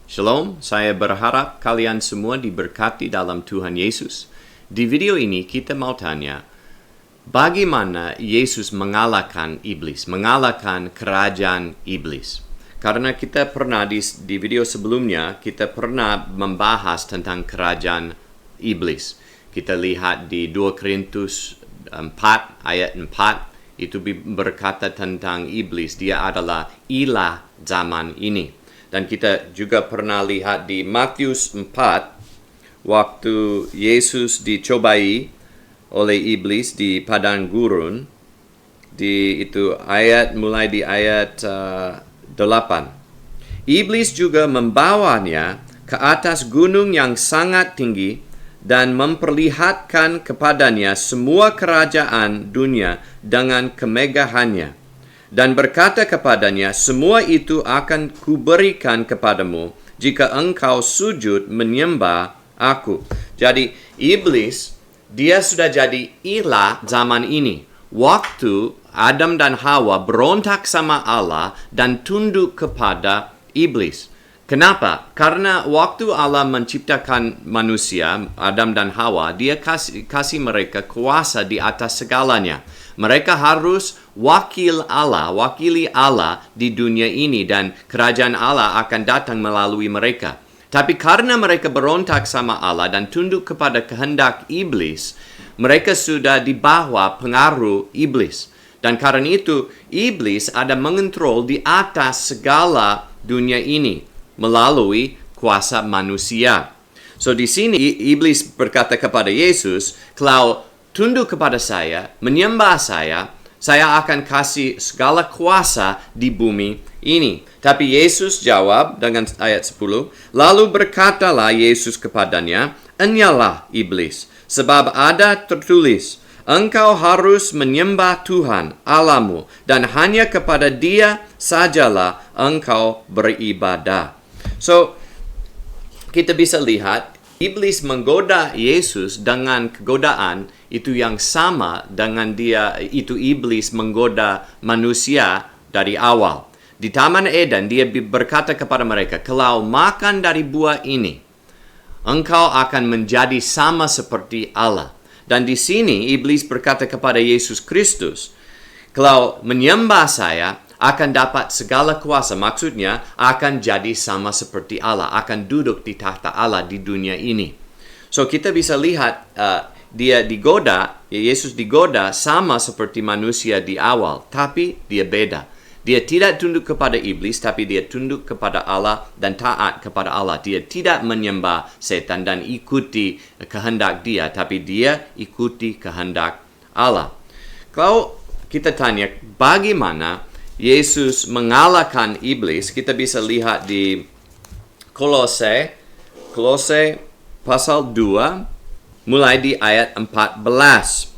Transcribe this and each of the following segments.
Shalom, saya berharap kalian semua diberkati dalam Tuhan Yesus. Di video ini kita mau tanya, bagaimana Yesus mengalahkan iblis, mengalahkan kerajaan iblis? Karena kita pernah di video sebelumnya, kita pernah membahas tentang kerajaan iblis. Kita lihat di 2 Korintus 4 ayat 4, itu berkata tentang iblis, dia adalah ilah zaman ini. Dan kita juga pernah lihat di Matius 4, waktu Yesus dicobai oleh iblis di padang gurun, mulai di ayat 8. Iblis juga membawanya ke atas gunung yang sangat tinggi dan memperlihatkan kepadanya semua kerajaan dunia dengan kemegahannya. Dan berkata kepadanya, semua itu akan kuberikan kepadamu jika engkau sujud menyembah aku. Jadi iblis, dia sudah jadi ilah zaman ini. Waktu Adam dan Hawa berontak sama Allah dan tunduk kepada iblis. Kenapa? Karena waktu Allah menciptakan manusia, Adam dan Hawa, dia kasih mereka kuasa di atas segalanya. Mereka harus wakili Allah di dunia ini dan kerajaan Allah akan datang melalui mereka. Tapi karena mereka berontak sama Allah dan tunduk kepada kehendak iblis, mereka sudah di bawah pengaruh iblis. Dan karena itu, iblis ada mengontrol di atas segala dunia ini melalui kuasa manusia. So di sini iblis berkata kepada Yesus, kalau tunduk kepada saya, menyembah saya akan kasih segala kuasa di bumi ini. Tapi Yesus jawab dengan ayat 10, lalu berkatalah Yesus kepadanya, enyalah iblis, sebab ada tertulis, engkau harus menyembah Tuhan Allahmu, dan hanya kepada Dia sajalah engkau beribadah. So, kita bisa lihat, iblis menggoda Yesus dengan kegodaan itu yang sama dengan iblis menggoda manusia dari awal. Di Taman Eden, dia berkata kepada mereka, kalau makan dari buah ini, engkau akan menjadi sama seperti Allah. Dan di sini, iblis berkata kepada Yesus Kristus, kalau menyembah saya, akan dapat segala kuasa. Maksudnya, akan jadi sama seperti Allah, akan duduk di tahta Allah di dunia ini. So, kita bisa lihat, Yesus digoda sama seperti manusia di awal, tapi dia beda. Dia tidak tunduk kepada iblis, tapi dia tunduk kepada Allah dan taat kepada Allah. Dia tidak menyembah setan dan ikuti kehendak dia, tapi dia ikuti kehendak Allah. Kalau kita tanya bagaimana Yesus mengalahkan iblis, kita bisa lihat di Kolose pasal 2, mulai di ayat 14.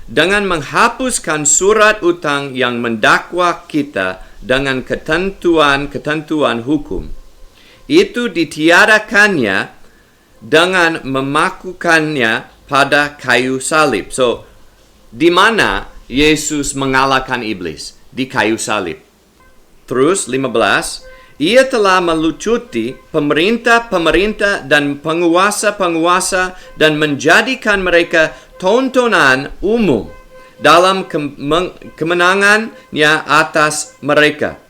Dengan menghapuskan surat utang yang mendakwa kita dengan ketentuan hukum, itu ditiadakannya dengan memakukannya pada kayu salib. So, di mana Yesus mengalahkan iblis? Di kayu salib. Terus 15, ia telah melucuti pemerintah dan penguasa dan menjadikan mereka tontonan umum dalam kemenangannya atas mereka.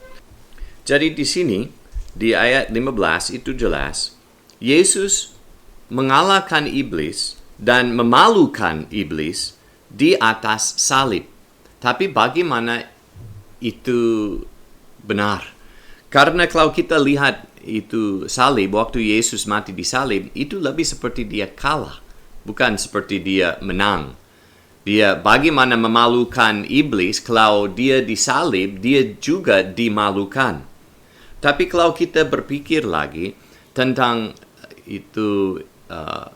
Jadi di sini, di ayat 15 itu jelas, Yesus mengalahkan iblis dan memalukan iblis di atas salib. Tapi bagaimana itu benar? Karena kalau kita lihat itu salib, waktu Yesus mati di salib, itu lebih seperti dia kalah, bukan seperti dia menang. Dia bagaimana memalukan iblis, kalau dia disalib, dia juga dimalukan. Tapi kalau kita berpikir lagi tentang itu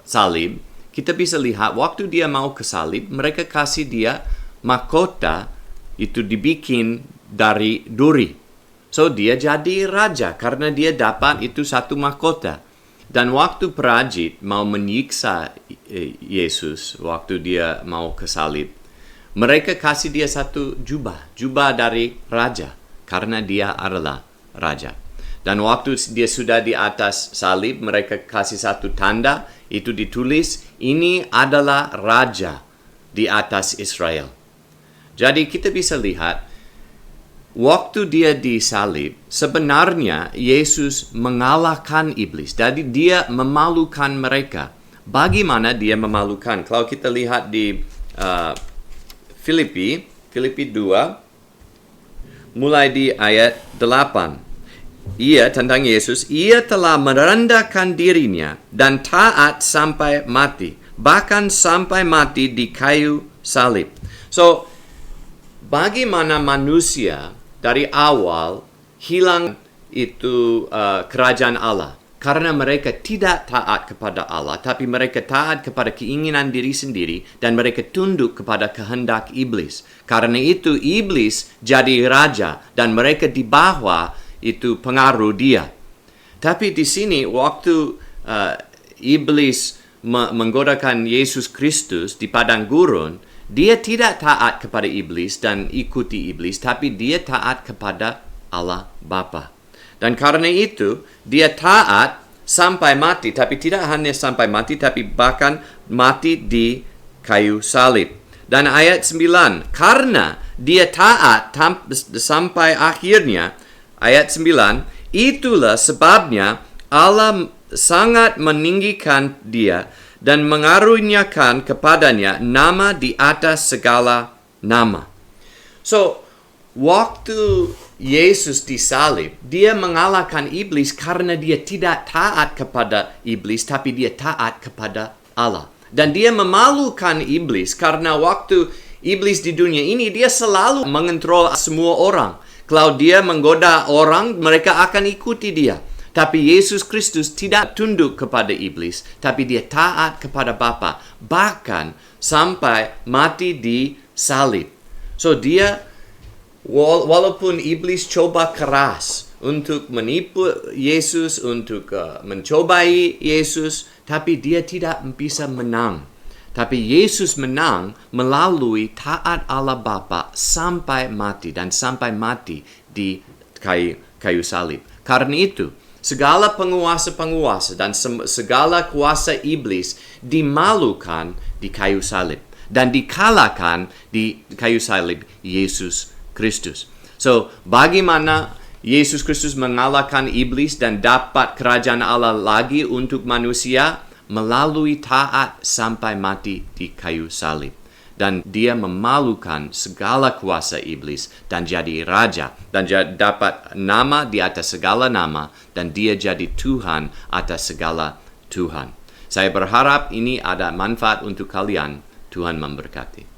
salib, kita bisa lihat waktu dia mau ke salib, mereka kasih dia mahkota, itu dibikin dari duri. So, dia jadi raja karena dia dapat itu satu mahkota. Dan waktu perajit mau menyiksa Yesus, waktu dia mau ke salib, mereka kasih dia satu jubah dari raja, karena dia adalah raja. Dan waktu dia sudah di atas salib, mereka kasih satu tanda, itu ditulis, ini adalah Raja di atas Israel. Jadi kita bisa lihat, waktu dia disalib, sebenarnya Yesus mengalahkan iblis. Jadi dia memalukan mereka. Bagaimana dia memalukan? Kalau kita lihat di Filipi 2, mulai di ayat 8. Ia tentang Yesus, ia telah merendahkan dirinya dan taat sampai mati. Bahkan sampai mati di kayu salib. So, bagaimana manusia dari awal hilang itu kerajaan Allah? Karena mereka tidak taat kepada Allah, tapi mereka taat kepada keinginan diri sendiri dan mereka tunduk kepada kehendak iblis. Karena itu iblis jadi raja dan mereka di bawah itu pengaruh dia. Tapi di sini waktu iblis menggodakan Yesus Kristus di padang gurun, dia tidak taat kepada iblis dan ikuti iblis, tapi dia taat kepada Allah Bapa. Dan karena itu, dia taat sampai mati, tapi tidak hanya sampai mati, tapi bahkan mati di kayu salib. Dan ayat 9, karena dia taat sampai akhirnya, ayat 9, itulah sebabnya Allah sangat meninggikan dia dan mengaruniakan kepadanya nama di atas segala nama. So, waktu Yesus disalib, dia mengalahkan iblis karena dia tidak taat kepada iblis, tapi dia taat kepada Allah. Dan dia memalukan iblis karena waktu iblis di dunia ini, dia selalu mengontrol semua orang. Kalau dia menggoda orang, mereka akan ikuti dia. Tapi Yesus Kristus tidak tunduk kepada iblis, tapi dia taat kepada Bapa, bahkan sampai mati di salib. So dia, walaupun iblis coba keras untuk menipu Yesus, untuk mencobai Yesus, tapi dia tidak bisa menang. Tapi Yesus menang melalui taat Allah Bapa sampai mati dan sampai mati di kayu salib. Karena itu, segala penguasa-penguasa dan segala kuasa iblis dimalukan di kayu salib dan dikalahkan di kayu salib Yesus Kristus. So, bagaimana Yesus Kristus mengalahkan iblis dan dapat kerajaan Allah lagi untuk manusia? Melalui taat sampai mati di kayu salib. Dan dia memalukan segala kuasa iblis dan jadi raja. Dan dapat nama di atas segala nama. Dan dia jadi Tuhan atas segala Tuhan. Saya berharap ini ada manfaat untuk kalian. Tuhan memberkati.